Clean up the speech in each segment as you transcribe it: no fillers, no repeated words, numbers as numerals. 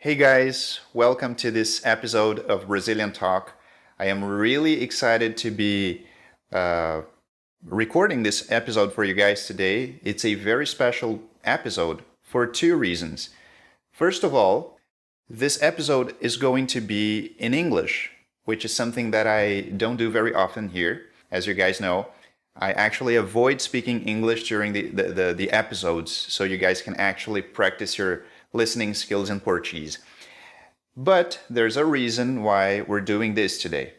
Hey guys, welcome to this episode of Brazilian Talk. I am really excited to be uh, recording this episode for you guys today. It's a very special episode for two reasons. First of all, this episode is going to be in English, which is something that I don't do very often here. As you guys know, I actually avoid speaking English during the episodes so you guys can actually practice your listening skills in Portuguese. But there's a reason why we're doing this today.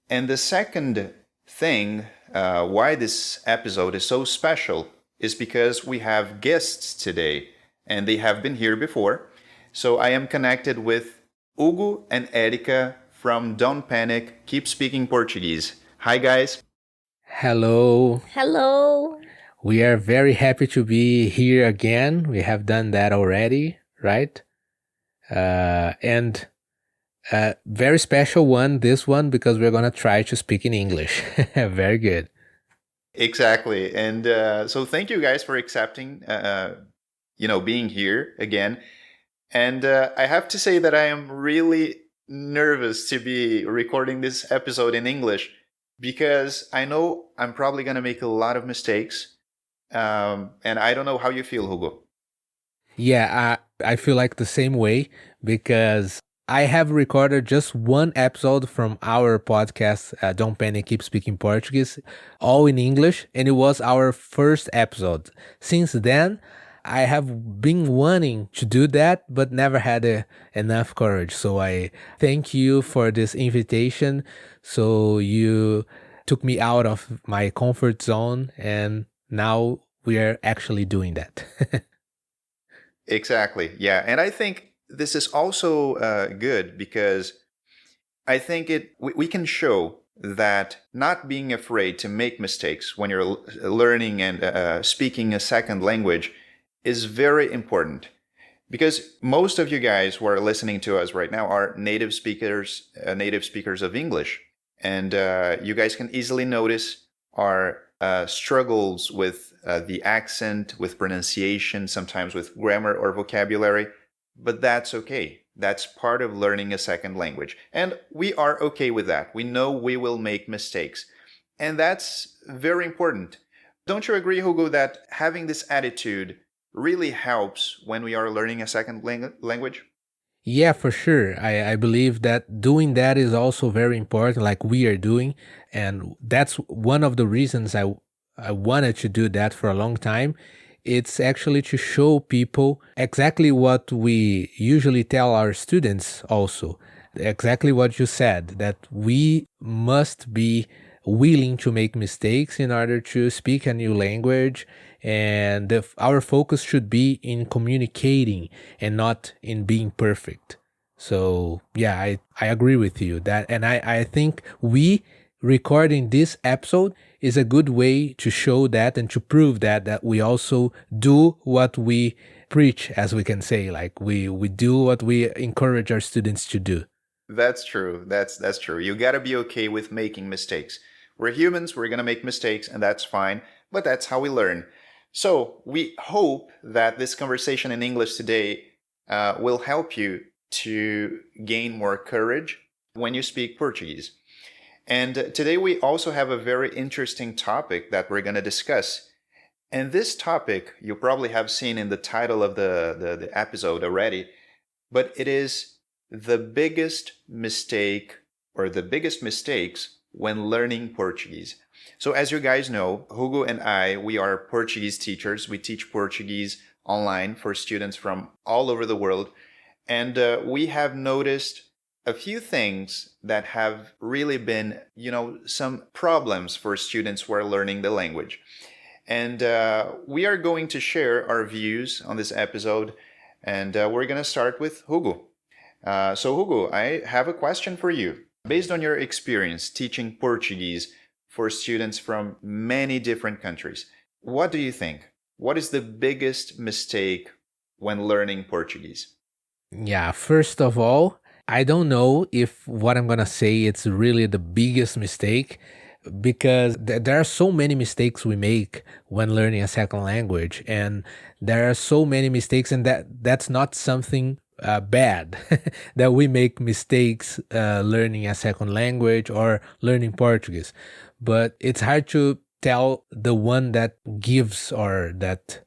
And the second thing why this episode is so special is because we have guests today, and they have been here before. So I am connected with Hugo and Erika from Don't Panic, Keep Speaking Portuguese. Hi, guys. Hello. Hello. We are very happy to be here again. We have done that already, right? And very special one, this one, because we're going to try to speak in English. Very good. Exactly. And so thank you guys for accepting, being here again. And I have to say that I am really nervous to be recording this episode in English because I know I'm probably going to make a lot of mistakes. And I don't know how you feel, Hugo. Yeah, I feel like the same way because I have recorded just one episode from our podcast, Don't Panic, Keep Speaking Portuguese, all in English, and it was our first episode. Since then, I have been wanting to do that, but never had enough courage. So I thank you for this invitation. So you took me out of my comfort zone, and now we are actually doing that. Exactly. Yeah. And I think this is also good because I think we can show that not being afraid to make mistakes when you're learning and speaking a second language is very important. Because most of you guys who are listening to us right now are native speakers of English. And you guys can easily notice our struggles with the accent, with pronunciation, sometimes with grammar or vocabulary. But that's okay. That's part of learning a second language. And we are okay with that. We know we will make mistakes. And that's very important. Don't you agree, Hugo, that having this attitude really helps when we are learning a second language? Yeah, for sure. I believe that doing that is also very important, like we are doing. And that's one of the reasons I wanted to do that for a long time. It's actually to show people exactly what we usually tell our students also. Exactly what you said, that we must be willing to make mistakes in order to speak a new language. And our focus should be in communicating and not in being perfect. So yeah, I agree with you that, and I think we recording this episode is a good way to show that and to prove that we also do what we preach, as we can say, like we do what we encourage our students to do. That's true. That's true. You got to be okay with making mistakes. We're humans, we're going to make mistakes, and that's fine, but that's how we learn. So we hope that this conversation in English today will help you to gain more courage when you speak Portuguese. And today we also have a very interesting topic that we're going to discuss. And this topic you probably have seen in the title of the episode already, but it is the biggest mistake or the biggest mistakes when learning Portuguese. So as you guys know, Hugo and we are Portuguese teachers. We teach Portuguese online for students from all over the world. And we have noticed a few things that have really been, some problems for students who are learning the language. And we are going to share our views on this episode. And we're going to start with Hugo. So Hugo, I have a question for you. Based on your experience teaching Portuguese for students from many different countries, what do you think? What is the biggest mistake when learning Portuguese? Yeah, first of all, I don't know if what I'm going to say it's really the biggest mistake because there are so many mistakes we make when learning a second language, and there are so many mistakes, and that's not something bad that we make mistakes learning a second language or learning Portuguese. But it's hard to tell the one that gives or that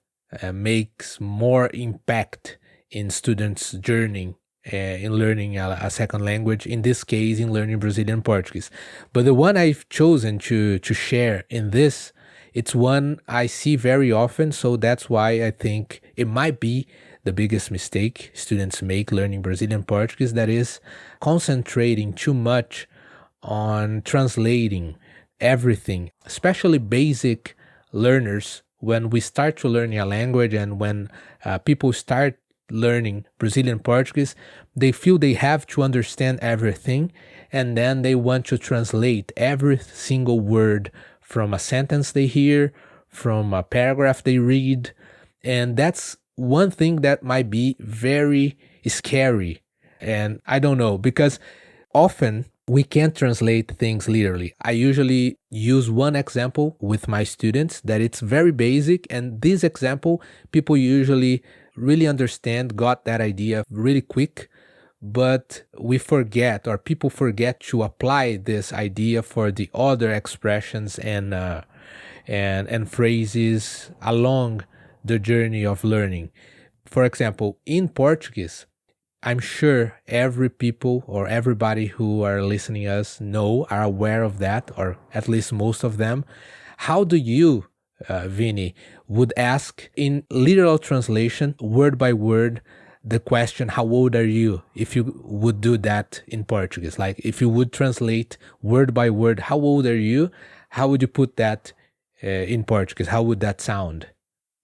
makes more impact in students' journey in learning a second language, in this case, in learning Brazilian Portuguese. But the one I've chosen to share in this, it's one I see very often, so that's why I think it might be the biggest mistake students make learning Brazilian Portuguese, that is concentrating too much on translating everything, especially basic learners. When we start to learn a language and when people start learning Brazilian Portuguese, they feel they have to understand everything, and then they want to translate every single word from a sentence they hear, from a paragraph they read. And that's one thing that might be very scary. And I don't know, because often we can't translate things literally. I usually use one example with my students that it's very basic, and this example people usually really understand, got that idea really quick, but we forget, or people forget, to apply this idea for the other expressions and phrases along the journey of learning. For example, in Portuguese, I'm sure every people or everybody who are listening us are aware of that, or at least most of them. How do you, Vini, would ask in literal translation, word by word, the question, how old are you? If you would do that in Portuguese, like if you would translate word by word, how old are you? How would you put that in Portuguese? How would that sound?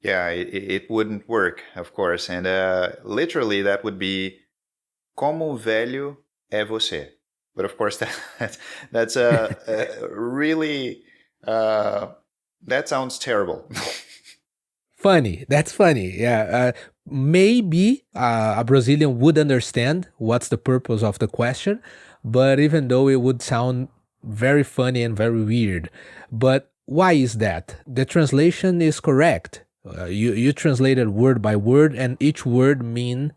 Yeah, it wouldn't work, of course. And literally, that would be como velho é você? But of course, that's really that sounds terrible. Funny. That's funny. Yeah. Maybe a Brazilian would understand what's the purpose of the question, but even though it would sound very funny and very weird. But why is that? The translation is correct. You translated word by word, and each word means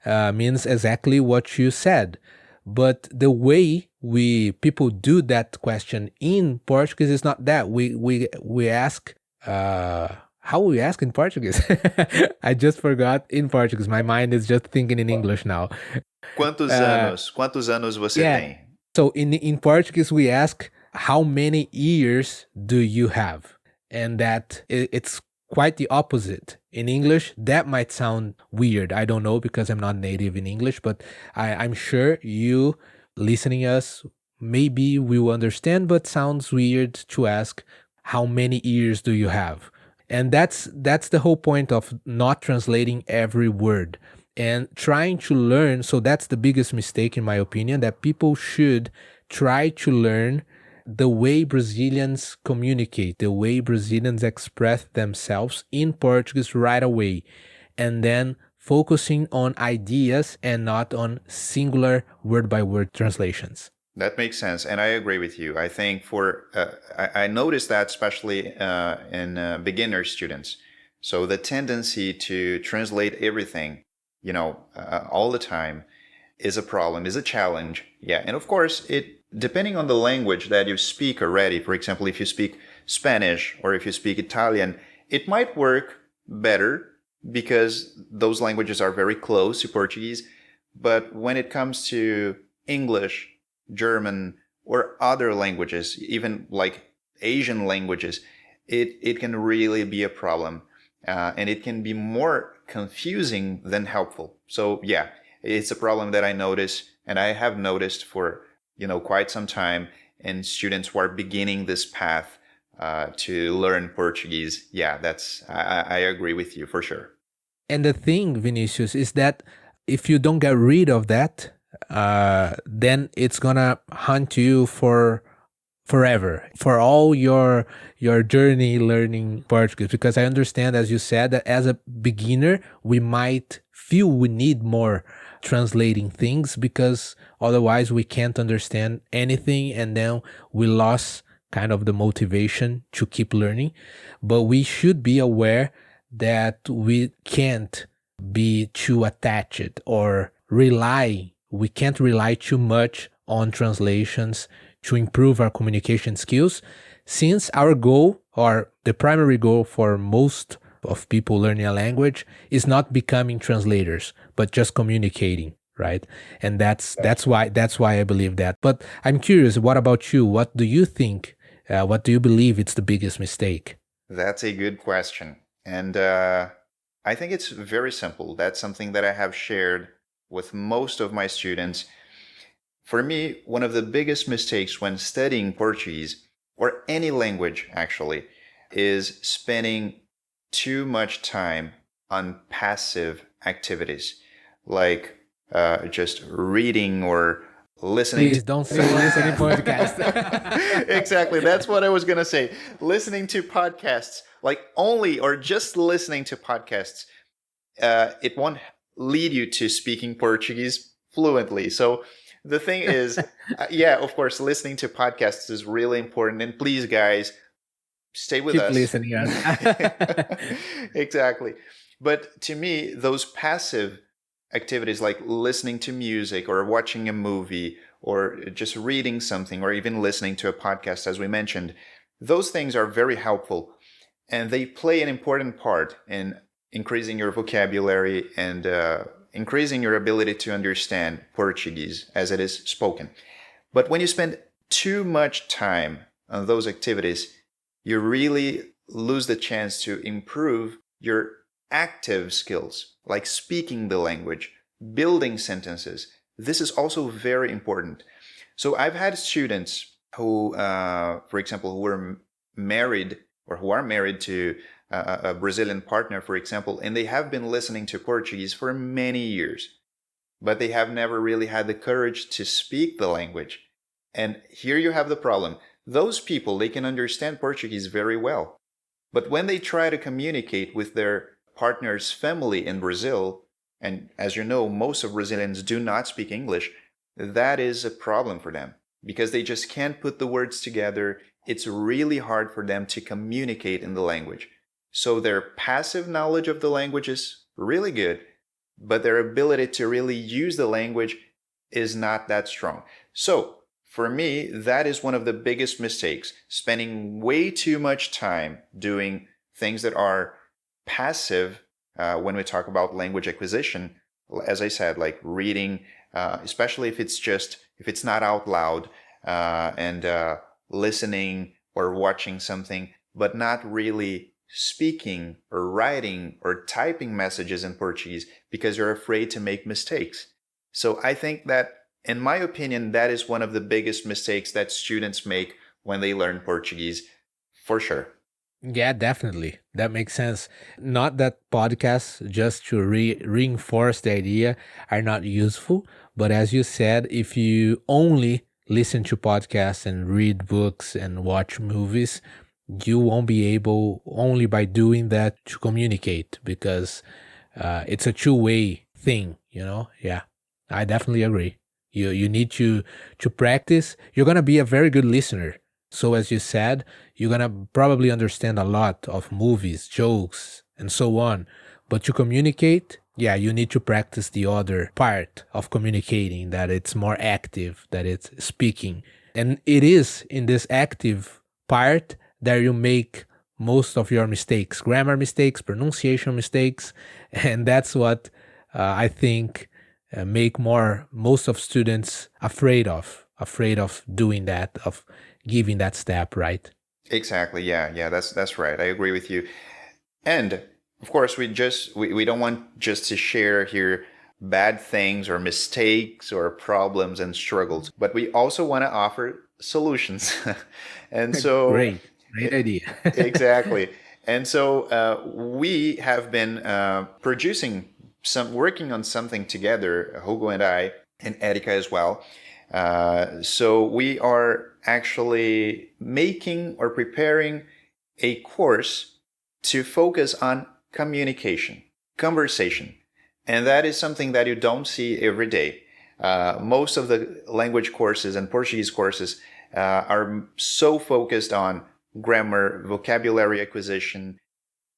exactly what you said. But the way people do that question in Portuguese is not that. We ask how we ask in Portuguese. I just forgot in Portuguese. My mind is just thinking in English now. Quantos Uh, anos? Quantos anos você yeah. tem? So in Portuguese we ask, how many years do you have? And that it's quite the opposite. In English, that might sound weird. I don't know, because I'm not native in English, but I'm sure you listening us maybe will understand, but sounds weird to ask, how many years do you have? And that's the whole point of not translating every word and trying to learn. So that's the biggest mistake, in my opinion, that people should try to learn the way Brazilians communicate, the way Brazilians express themselves in Portuguese right away, and then focusing on ideas and not on singular word by word translations. That makes sense, and I agree with you. I think I noticed that especially in beginner students. So the tendency to translate everything, all the time, is a problem, is a challenge. Yeah, and of course, depending on the language that you speak already. For example, if you speak Spanish or if you speak Italian, it might work better because those languages are very close to Portuguese. But when it comes to English, German, or other languages, even like Asian languages, it can really be a problem. And it can be more confusing than helpful. So yeah, it's a problem that I notice, and I have noticed for quite some time, and students who are beginning this path to learn Portuguese. Yeah, I agree with you for sure. And the thing, Vinicius, is that if you don't get rid of that, then it's gonna haunt you for forever, for all your journey learning Portuguese. Because I understand, as you said, that as a beginner we might feel we need more translating things, because otherwise we can't understand anything, and then we lost kind of the motivation to keep learning. But we should be aware that we can't be too attached or we can't rely too much on translations to improve our communication skills, since our goal, or the primary goal for most of people learning a language, is not becoming translators but just communicating, right? And that's why I believe that. But I'm curious, what about you? What do you think, what do you believe it's the biggest mistake? That's a good question. And I think it's very simple. That's something that I have shared with most of my students. For me, one of the biggest mistakes when studying Portuguese, or any language actually, is spending too much time on passive activities, like just reading or listening Please don't say listening podcast. exactly. That's what I was going to say. Listening to podcasts, like only or just listening to podcasts, it won't lead you to speaking Portuguese fluently. So the thing is, yeah, of course, listening to podcasts is really important. And please, guys, stay with Keep us. listening us. Exactly. But to me, those passive activities like listening to music or watching a movie or just reading something or even listening to a podcast, as we mentioned, those things are very helpful and they play an important part in increasing your vocabulary and increasing your ability to understand Portuguese as it is spoken. But when you spend too much time on those activities, you really lose the chance to improve your active skills, like speaking the language, building sentences. This is also very important. So I've had students who, for example, who were married or who are married to a Brazilian partner, for example, and they have been listening to Portuguese for many years, but they have never really had the courage to speak the language. And here you have the problem. Those people, they can understand Portuguese very well. But when they try to communicate with their partner's family in Brazil, and as you know, most of Brazilians do not speak English, that is a problem for them because they just can't put the words together. It's really hard for them to communicate in the language. So their passive knowledge of the language is really good, but their ability to really use the language is not that strong. So for me, that is one of the biggest mistakes, spending way too much time doing things that are passive when we talk about language acquisition. As I said, like reading, especially if it's not out loud, and listening or watching something, but not really speaking or writing or typing messages in Portuguese because you're afraid to make mistakes. So I think that, in my opinion, that is one of the biggest mistakes that students make when they learn Portuguese, for sure. Yeah, definitely. That makes sense. Not that podcasts, just to reinforce the idea, are not useful, but as you said, if you only listen to podcasts and read books and watch movies, you won't be able, only by doing that, to communicate, because it's a two-way thing, you know? Yeah, I definitely agree. You need to practice. You're gonna be a very good listener. So as you said, you're gonna probably understand a lot of movies, jokes, and so on. But to communicate, yeah, you need to practice the other part of communicating, that it's more active, that it's speaking. And it is in this active part that you make most of your mistakes, grammar mistakes, pronunciation mistakes. And that's what I think make most of students afraid of doing that, of giving that step, right? Exactly. Yeah, that's right. I agree with you. And of course, we don't want just to share here bad things or mistakes or problems and struggles, but we also want to offer solutions. And so, Great idea. exactly. And so we have been working on something together, Hugo and I, and Erika as well. So we are actually making or preparing a course to focus on communication, conversation. And that is something that you don't see every day. Most of the language courses and Portuguese courses are so focused on grammar, vocabulary acquisition,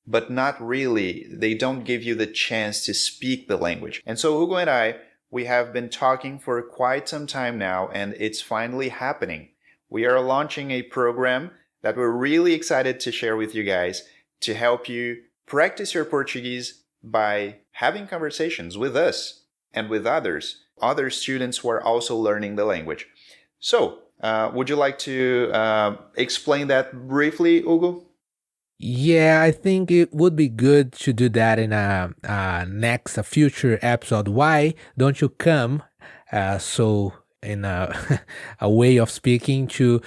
but not really. They don't give you the chance to speak the language. And so Hugo and I, we have been talking for quite some time now, and it's finally happening. We are launching a program that we're really excited to share with you guys to help you practice your Portuguese by having conversations with us and with other students who are also learning the language. So, would you like to explain that briefly, Hugo? Yeah, I think it would be good to do that in a future episode. Why don't you come? So in a, a way of speaking to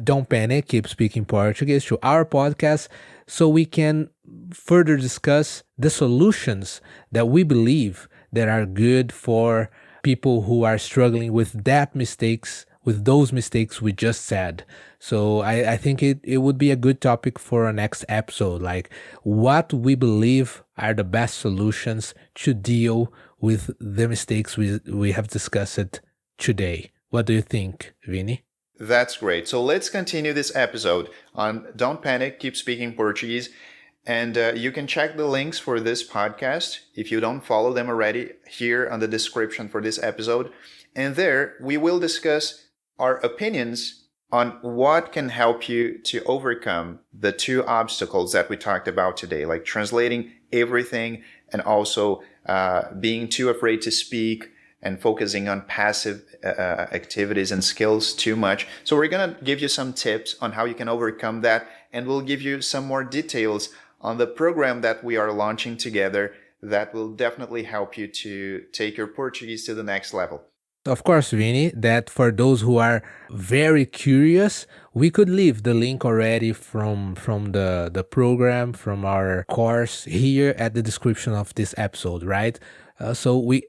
Don't Panic, Keep Speaking Portuguese, to our podcast, so we can further discuss the solutions that we believe that are good for people who are struggling with those mistakes we just said. So I think it would be a good topic for a next episode, like what we believe are the best solutions to deal with the mistakes we have discussed today. What do you think, Vini? That's great. So let's continue this episode on Don't Panic, Keep Speaking Portuguese. And you can check the links for this podcast if you don't follow them already here on the description for this episode. And there we will discuss our opinions on what can help you to overcome the two obstacles that we talked about today, like translating everything and also being too afraid to speak and focusing on passive activities and skills too much. So we're going to give you some tips on how you can overcome that, and we'll give you some more details on the program that we are launching together that will definitely help you to take your Portuguese to the next level. Of course, Vini, that for those who are very curious, we could leave the link already from the program, from our course here at the description of this episode, right? So we're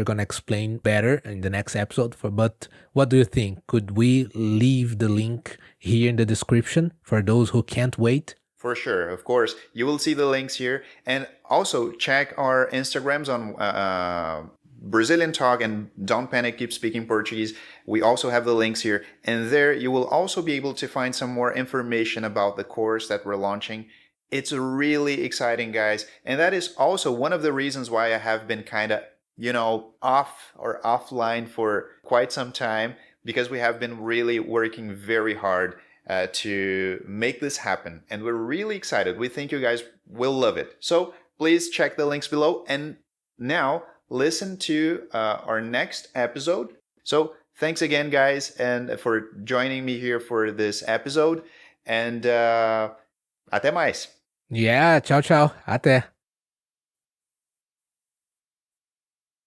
gonna explain better in the next episode. But what do you think? Could we leave the link here in the description for those who can't wait? For sure, of course. You will see the links here. And also check our Instagrams on Brazilian Talk and Don't Panic, Keep Speaking Portuguese. We also have the links here. And there you will also be able to find some more information about the course that we're launching. It's really exciting, guys. And that is also one of the reasons why I have been kind of, off or offline for quite some time, because we have been really working very hard to make this happen. And we're really excited. We think you guys will love it. So please check the links below. And now listen to our next episode. So thanks again, guys, and for joining me here for this episode. And até mais. Yeah, ciao, ciao. Até.